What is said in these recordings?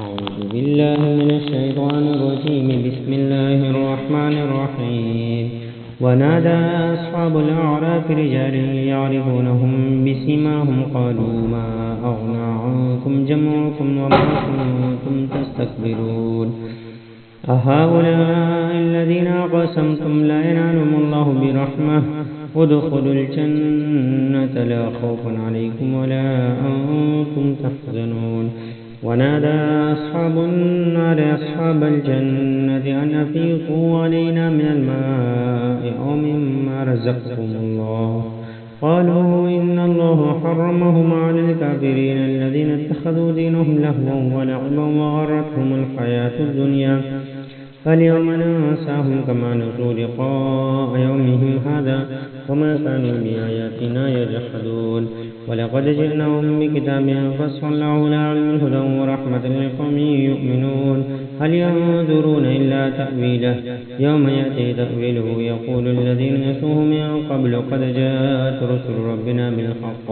أعوذ بالله من الشيطان الرجيم. بسم الله الرحمن الرحيم. ونادى أصحاب الأعراف رجالا يعرفونهم بسيماهم قالوا ما أغنى عنكم جمعكم وما كنتم تستكبرون أهؤلاء الذين أقسمتم لا ينالهم الله برحمة ادخلوا الجنة لا خوف عليكم ولا أنتم تحزنون. ونادى أصحاب النار أصحاب الجنة أن أفيضوا علينا من الماء أو مما رزقكم الله قالوا إن الله حرمهما على الكافرين الذين اتخذوا دينهم لهوا ولعبا وغرتهم الحياة الدنيا فاليوم ننساهم كما نسوا لقاء يومهم هذا وما كانوا بآياتنا يجحدون. ولقد جئناهم بكتاب فصلناه على هدى ورحمة لقوم يؤمنون. هل ينظرون إلا تأويله يوم يأتي تأويله يقول الذين نسوه من قبل قد جاءت رسل ربنا بالحق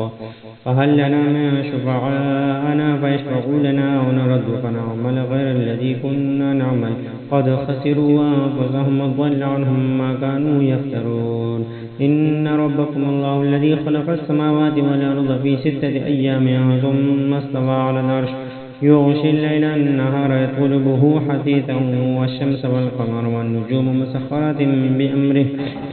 فهل لنا من شفعاءنا فيشفعوا لنا ونرد فنعمل غير الذي كنا نعمل قد خسروا أنفسهم وضل عنهم ما كانوا يفترون. إن ربكم الله الذي خلق السماوات والأرض في 6 أيام ثم استوى على العرش يغشي الليل النهار يطلبه حثيثا والشمس والقمر والنجوم مسخرات بأمره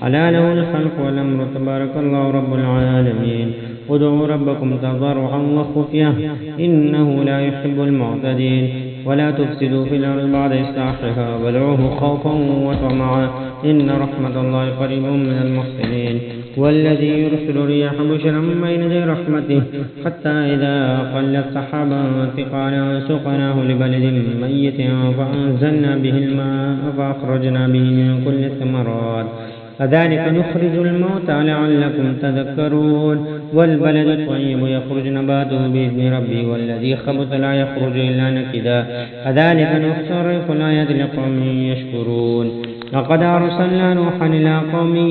ألا له الخلق والأمر تبارك الله رب العالمين. ادعوا ربكم تضرعا وخفية إنه لا يحب المعتدين. ولا تفسدوا في الأرض بعد إصلاحها وادعوه خوفا وطمعا إن رحمة الله قريب من المحسنين. والذي يرسل الرياح بشرا بين يدي رحمته حتى إذا قلت سحابا ثقالا سقناه لبلد ميت فأنزلنا به الماء فأخرجنا به من كل الثمرات كذلك نخرج الموتى لعلكم تذكرون. والبلد الطيب يخرج نباته بإذن ربه والذي خبث لا يخرج إلا نكدا كذلك نصرف الآيات لقوم يشكرون. لقد أرسلنا نوحا إلى قومه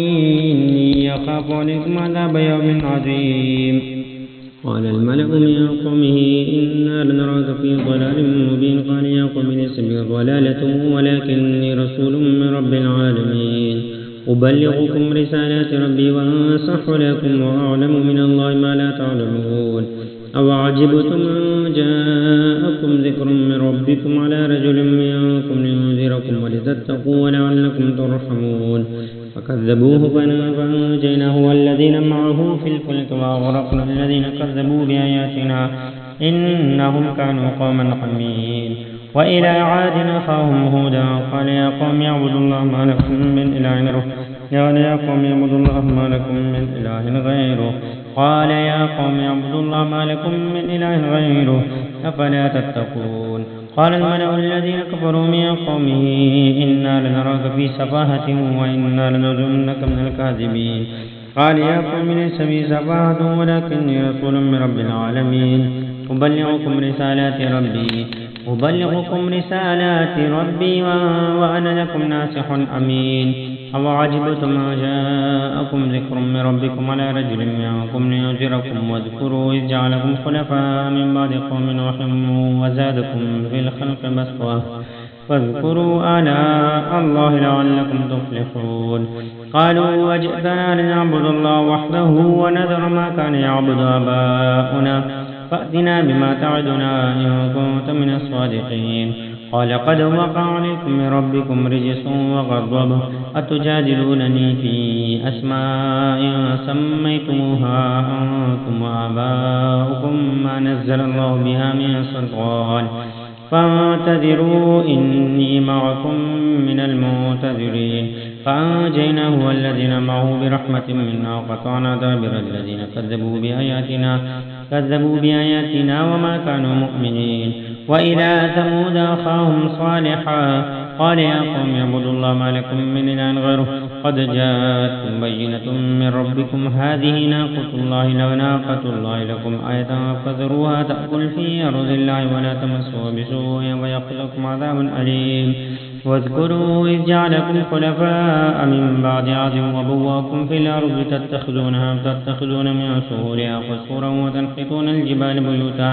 إني أخاف عليكم عذاب يوم عظيم. قال الملأ من قومه إنا لنراك في ضلال مبين قال يا قوم ليس بي ضلالة ولكني رسول من رب العالمين أبلغكم رسالات ربي وأنصح لكم وأعلم من الله ما لا تعلمون. أوعجبتم أن جاءكم ذكر من ربكم على رجل منكم لينذركم ولتتقوا ولعلكم ترحمون. فكذبوه فأنجيناه والذين معه في الفلك وأغرقنا الذين كذبوا بآياتنا إنهم كانوا قوما عمين. وإلى عاد أخاهم هودا قال يا قوم اعبدوا الله ما لكم من إله غيره قال يا قوم اعبدوا الله ما لكم من إله غيره قال يا قوم اعبدوا الله ما لكم من إله غيره أفلا تتقون. قال الملأ الذين كفروا من قومه إنا لنراك في سفاهة وإنا لنظنك من الكاذبين قال يا قوم ليس بي سفاهة ولكني رسول من رب العالمين أبلغكم رسالات ربي وأنا لكم ناصح أمين. أوعجبتم ما جاءكم ذكر من ربكم على رجل منكم لينذركم واذكروا إذ جعلكم خلفاء من بعد قوم نوح وزادكم في الخلق بسطة فاذكروا آلاء الله لعلكم تفلحون. قالوا وجئتنا لنعبد الله وحده ونذر ما كان يعبد آباؤنا فأتنا بما تعدنا إن كنت من الصادقين. قال قد وقع عليكم من ربكم رجس وغضب أتجادلونني في أسماء سميتموها أنتم وآباؤكم ما نزل الله بها من سلطان فانتظروا إني معكم من المنتظرين. فأنجيناه والذين معه برحمة منا وقطعنا دابر الذين كذبوا بآياتنا وما كانوا مؤمنين. وإلى ثمود أخاهم صالحا قال يا قوم اعبدوا الله ما لكم من إله غيره قد جاءتكم بينة من ربكم هذه ناقة الله لكم آية فذروها تأكل في أرض الله ولا تمسوها بسوء ويأخذكم عذاب أليم. واذكروا إذ جعلكم خلفاء من بعد عاد وبواكم في الأرض تتخذون من سهولها قصورا وتنحتون الجبال بيوتا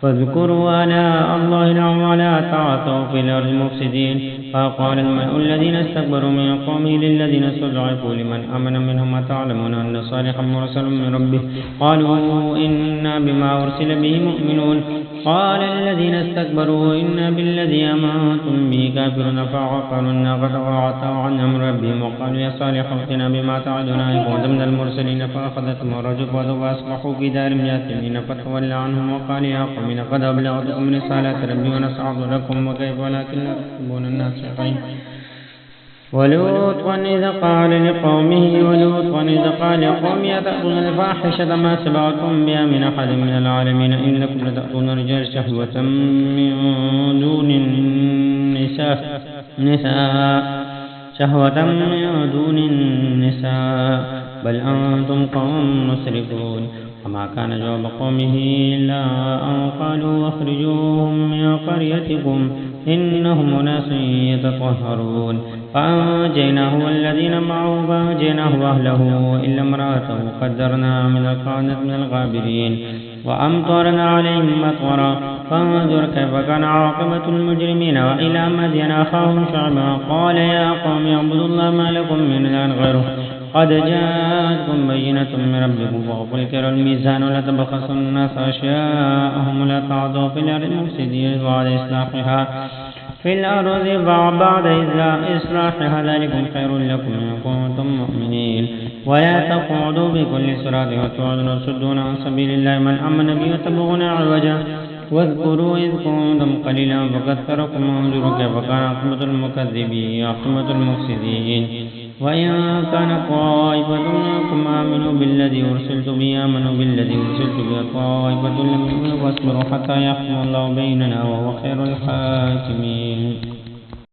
فاذكروا آلاء الله العظيم ولا تعثوا في الأرض مفسدين. فقال الملأ الذين استكبروا من قومه للذين استضعفوا لمن آمن منهم أتعلمون أن صالحا مرسل من ربه قالوا إنا بما أرسل به مؤمنون. قال الذين استكبروا إنا بالذي آمنتم به كافرون. فعقروا الناقة وعتوا عن أمر ربهم وقالوا يا صالح ائتنا بما تعدنا إن كنت من المرسلين. فأخذتهم الرجفة فأصبحوا في دارهم جاثمين. فتولى عنهم وقال يا قوم لقد أبلغتكم رسالات ربي ونصحت لكم وكيف ولكن لا تحبون الناصحين. ولوطا إذ قال لقومه أتأتون الفاحشة ما سبقكم بها من أحد من العالمين إنكم لتأتون الرجال شهوة من دون النساء بل أنتم قوم مسرفون. وما كان جواب قومه إلا أن قالوا أخرجوهم من قريتكم إنهم أناس يتطهرون. فأنجيناه والذين معه وأهله إلا امرأته قدرنا من الغابرين وأمطرنا عليهم مطرا. فانظر كيف كان عاقبة المجرمين. وإلى مدين أخاهم شعيبا قال يا قوم اعبدوا الله ما لكم من إله غيره قد جاءتكم بينة من ربكم فأوفوا الكيل والميزان ولا تبخسوا الناس أشياءهم ولا تعثوا في الأرض مفسدين بعد إصلاحها ذلكم خير لكم إن كنتم مؤمنين. ولا تقعدوا بكل صراط وتعودون وتصدون عن سبيل الله من آمن به وتبغون عوجا. واذكروا إذ كنتم قليلا فكثركم وانظروا كيف كان عاقبة المفسدين. وإن كان طائفة منكم آمنوا بالذي أرسلت به طائفة لم يؤمنوا فاصبروا حتى يحكم الله بيننا وهو خير الحاكمين.